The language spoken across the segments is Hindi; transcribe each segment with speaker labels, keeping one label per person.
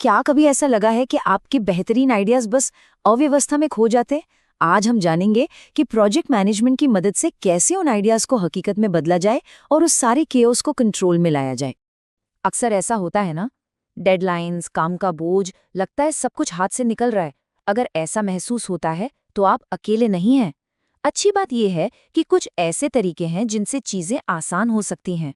Speaker 1: क्या कभी ऐसा लगा है कि आपके बेहतरीन आइडियाज बस अव्यवस्था में खो जाते? आज हम जानेंगे कि प्रोजेक्ट मैनेजमेंट की मदद से कैसे उन आइडियाज को हकीकत में बदला जाए और उस सारे केओस को कंट्रोल में लाया जाए। अक्सर ऐसा होता है ना, डेडलाइंस, काम का बोझ, लगता है सब कुछ हाथ से निकल रहा है। अगर ऐसा महसूस होता है तो आप अकेले नहीं हैं। अच्छी बात यह है कि कुछ ऐसे तरीके हैं जिनसे चीजें आसान हो सकती हैं।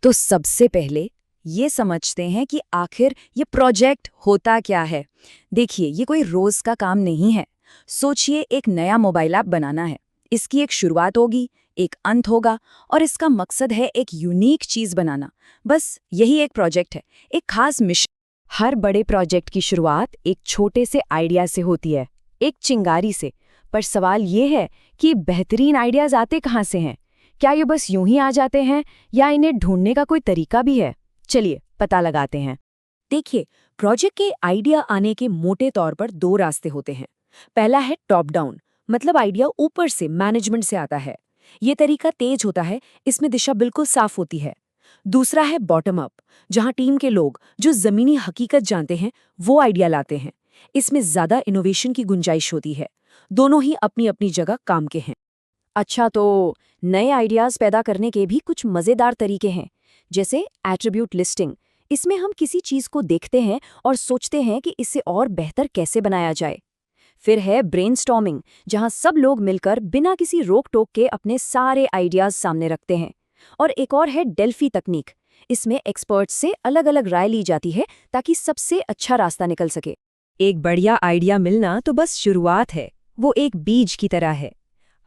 Speaker 1: तो सबसे पहले ये समझते हैं कि आखिर ये प्रोजेक्ट होता क्या है। देखिए, ये कोई रोज का काम नहीं है। सोचिए, एक नया मोबाइल ऐप बनाना है। इसकी एक शुरुआत होगी, एक अंत होगा, और इसका मकसद है एक यूनिक चीज बनाना। बस यही एक प्रोजेक्ट है, एक खास मिशन। हर बड़े प्रोजेक्ट की शुरुआत एक छोटे से आइडिया से होती है, एक चिंगारी से। पर सवाल ये है कि बेहतरीन आइडियाज आते कहाँ से हैं? क्या ये बस यूं ही आ जाते हैं या इन्हें ढूंढने का कोई तरीका भी है? चलिए पता लगाते हैं। देखिए, प्रोजेक्ट के आइडिया आने के मोटे तौर पर दो रास्ते होते हैं। पहला है टॉप डाउन, मतलब आइडिया ऊपर से, मैनेजमेंट से आता है। ये तरीका तेज होता है, इसमें दिशा बिल्कुल साफ होती है। दूसरा है बॉटम अप, जहां टीम के लोग जो जमीनी हकीकत जानते हैं वो आइडिया लाते हैं। इसमें ज्यादा इनोवेशन की गुंजाइश होती है। दोनों ही अपनी अपनी जगह काम के हैं। अच्छा, तो नए आइडियाज पैदा करने के भी कुछ मजेदार तरीके हैं, जैसे एट्रीब्यूट लिस्टिंग। इसमें हम किसी चीज को देखते हैं और सोचते हैं कि इसे और बेहतर कैसे बनाया जाए। फिर है ब्रेनस्टॉर्मिंग, जहां सब लोग मिलकर बिना किसी रोक टोक के अपने सारे आइडियाज सामने रखते हैं। और एक और है डेल्फी तकनीक। इसमें एक्सपर्ट्स से अलग अलग राय ली जाती है ताकि सबसे अच्छा रास्ता निकल सके। एक बढ़िया आइडिया मिलना तो बस शुरुआत है, वो एक बीज की तरह है।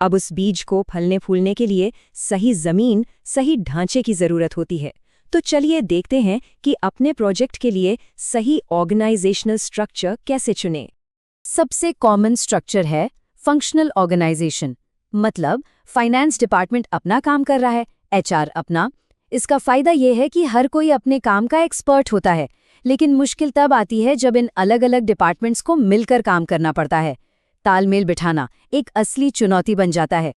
Speaker 1: अब उस बीज को फलने फूलने के लिए सही जमीन, सही ढांचे की जरूरत होती है। तो चलिए देखते हैं कि अपने प्रोजेक्ट के लिए सही ऑर्गेनाइजेशनल स्ट्रक्चर कैसे चुनें। सबसे कॉमन स्ट्रक्चर है फंक्शनल ऑर्गेनाइजेशन। मतलब फाइनेंस डिपार्टमेंट अपना काम कर रहा है, एचआर अपना। इसका फायदा यह है कि हर कोई अपने काम का एक्सपर्ट होता है, लेकिन मुश्किल तब आती है जब इन अलग अलग डिपार्टमेंट्स को मिलकर काम करना पड़ता है। तालमेल बिठाना एक असली चुनौती बन जाता है।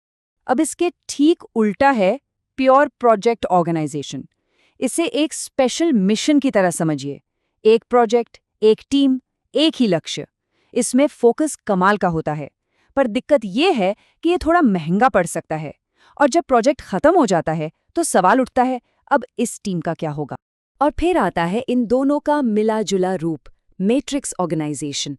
Speaker 1: अब इसके ठीक उल्टा है प्योर प्रोजेक्ट ऑर्गेनाइजेशन। इसे एक स्पेशल मिशन की तरह समझिए। एक प्रोजेक्ट, एक टीम, एक ही लक्ष्य। इसमें फोकस कमाल का होता है, पर दिक्कत यह है कि ये थोड़ा महंगा पड़ सकता है। और जब प्रोजेक्ट खत्म हो जाता है तो सवाल उठता है, अब इस टीम का क्या होगा? और फिर आता है इन दोनों का मिला जुला रूप, मैट्रिक्स ऑर्गेनाइजेशन।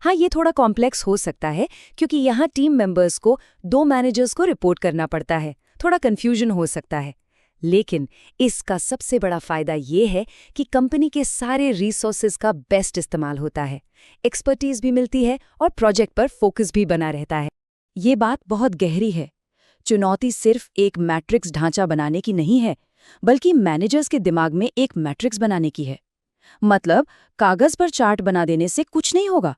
Speaker 1: हाँ, ये थोड़ा कॉम्प्लेक्स हो सकता है क्योंकि यहाँ टीम मेंबर्स को दो मैनेजर्स को रिपोर्ट करना पड़ता है, थोड़ा कंफ्यूजन हो सकता है। लेकिन इसका सबसे बड़ा फायदा ये है कि कंपनी के सारे रिसोर्सेज का बेस्ट इस्तेमाल होता है, एक्सपर्टीज भी मिलती है और प्रोजेक्ट पर फोकस भी बना रहता है। ये बात बहुत गहरी है। चुनौती सिर्फ एक मैट्रिक्स ढांचा बनाने की नहीं है, बल्कि मैनेजर्स के दिमाग में एक मैट्रिक्स बनाने की है। मतलब कागज पर चार्ट बना देने से कुछ नहीं होगा।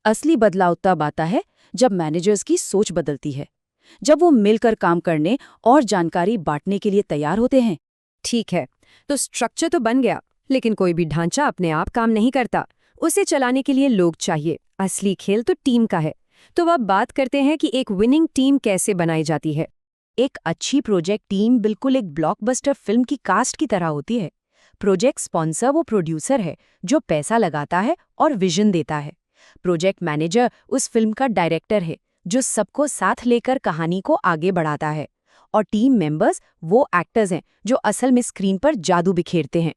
Speaker 1: असली बदलाव तब आता है जब मैनेजर्स की सोच बदलती है, जब वो मिलकर काम करने और जानकारी बांटने के लिए तैयार होते हैं। ठीक है, तो स्ट्रक्चर तो बन गया, लेकिन कोई भी ढांचा अपने आप काम नहीं करता। उसे चलाने के लिए लोग चाहिए। असली खेल तो टीम का है। तो अब बात करते हैं कि एक विनिंग टीम कैसे बनाई जाती है। एक अच्छी प्रोजेक्ट टीम बिल्कुल एक ब्लॉकबस्टर फिल्म की कास्ट की तरह होती है। प्रोजेक्ट स्पॉन्सर वो प्रोड्यूसर है जो पैसा लगाता है और विजन देता है। प्रोजेक्ट मैनेजर उस फिल्म का डायरेक्टर है जो सबको साथ लेकर कहानी को आगे बढ़ाता है। और टीम मेंबर्स वो एक्टर्स हैं जो असल में स्क्रीन पर जादू बिखेरते हैं।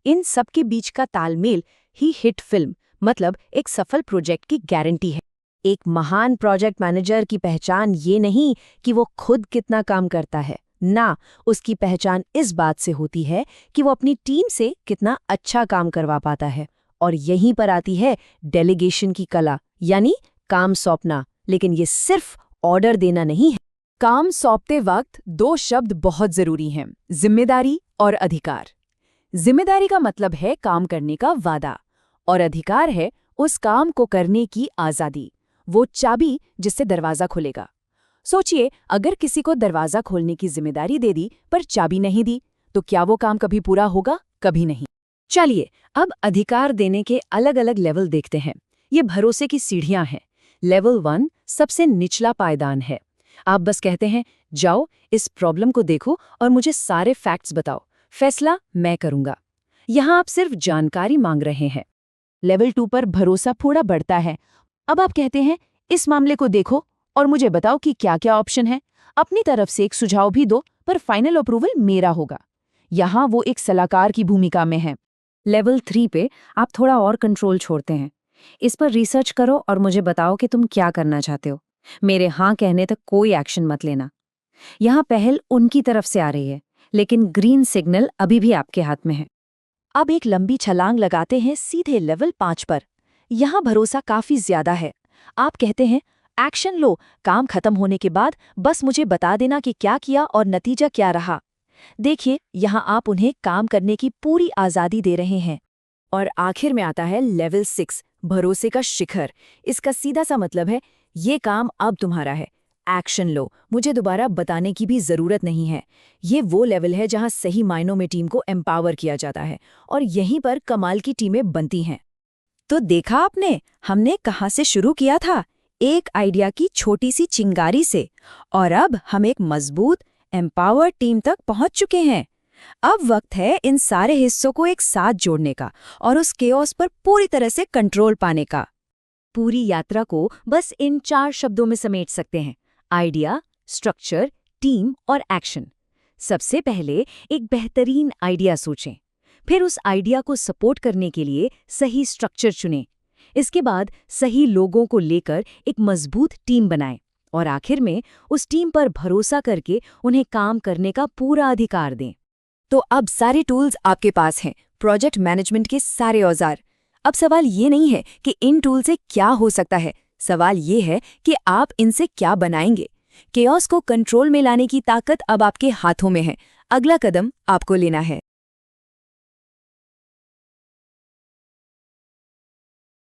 Speaker 1: इन सब के बीच का तालमेल ही हिट फिल्म, मतलब एक सफल प्रोजेक्ट की गारंटी है। एक महान प्रोजेक्ट मैनेजर की पहचान ये नहीं कि वो खुद कितना काम करता है, ना, उसकी पहचान इस बात से होती है कि वो अपनी टीम से कितना अच्छा काम करवा पाता है। और यहीं पर आती है डेलीगेशन की कला, यानी काम सौंपना। लेकिन ये सिर्फ ऑर्डर देना नहीं है। काम सौंपते वक्त दो शब्द बहुत जरूरी हैं, जिम्मेदारी और अधिकार। जिम्मेदारी का मतलब है काम करने का वादा, और अधिकार है उस काम को करने की आज़ादी, वो चाबी जिससे दरवाज़ा खुलेगा। सोचिए, अगर किसी को दरवाज़ा खोलने की जिम्मेदारी दे दी पर चाबी नहीं दी, तो क्या वो काम कभी पूरा होगा? कभी नहीं। चलिए, अब अधिकार देने के अलग अलग लेवल देखते हैं। ये भरोसे की सीढ़ियां हैं। लेवल 1 सबसे निचला पायदान है। आप बस कहते हैं, जाओ इस प्रॉब्लम को देखो और मुझे सारे फैक्ट्स बताओ, फैसला मैं करूंगा। यहाँ आप सिर्फ जानकारी मांग रहे हैं।
Speaker 2: लेवल 2 पर भरोसा थोड़ा बढ़ता है। अब आप कहते हैं, इस मामले को देखो और मुझे बताओ कि क्या-क्या ऑप्शन है। अपनी तरफ से एक सुझाव भी दो, पर फाइनल अप्रूवल मेरा होगा। यहाँ वो एक सलाहकार की भूमिका में है।
Speaker 1: लेवल 3 पे आप थोड़ा और कंट्रोल छोड़ते हैं। इस पर रिसर्च करो और मुझे बताओ कि तुम क्या करना चाहते हो। मेरे हाँ कहने तक कोई एक्शन मत लेना। यहाँ पहल उनकी तरफ से आ रही है, लेकिन ग्रीन सिग्नल अभी भी आपके हाथ में है।
Speaker 2: अब एक लंबी छलांग लगाते हैं सीधे लेवल 5 पर। यहाँ भरोसा काफी ज्यादा है। आप कहते हैं, एक्शन लो, काम खत्म होने के बाद बस मुझे बता देना कि क्या किया और नतीजा क्या रहा। देखिए, यहाँ आप उन्हें काम करने की पूरी आजादी दे रहे हैं। और आखिर में आता है लेवल 6, भरोसे का शिखर। इसका सीधा सा मतलब है, ये काम अब तुम्हारा है, एक्शन लो, मुझे दोबारा बताने की भी जरूरत नहीं है। ये वो लेवल है जहाँ सही मायनों में टीम को एम्पावर किया जाता है, और यहीं पर कमाल की टीमें बनती हैं।
Speaker 1: तो देखा आपने, हमने कहाँ से शुरू किया था, एक आइडिया की छोटी सी चिंगारी से, और अब हम एक मजबूत एम्पावर्ड टीम तक पहुंच चुके हैं। अब वक्त है इन सारे हिस्सों को एक साथ जोड़ने का और उस केओस पर पूरी तरह से कंट्रोल पाने का। पूरी यात्रा को बस इन 4 शब्दों में समेट सकते हैं: आइडिया, स्ट्रक्चर, टीम और एक्शन। सबसे पहले एक बेहतरीन आइडिया सोचें, फिर उस आइडिया को सपोर्ट करने के लिए सही स्ट्रक्चर चुनें। इसके बाद सही लोगों को लेकर एक मजबूत टीम बनाएं और आखिर में उस टीम पर भरोसा करके उन्हें काम करने का पूरा अधिकार दें। तो अब सारे टूल्स आपके पास हैं, प्रोजेक्ट मैनेजमेंट के सारे औजार। अब सवाल ये नहीं है कि इन टूल से क्या हो सकता है, सवाल ये है कि आप इनसे क्या बनाएंगे। केओस को कंट्रोल में लाने की ताकत अब आपके हाथों में है। अगला कदम आपको लेना है।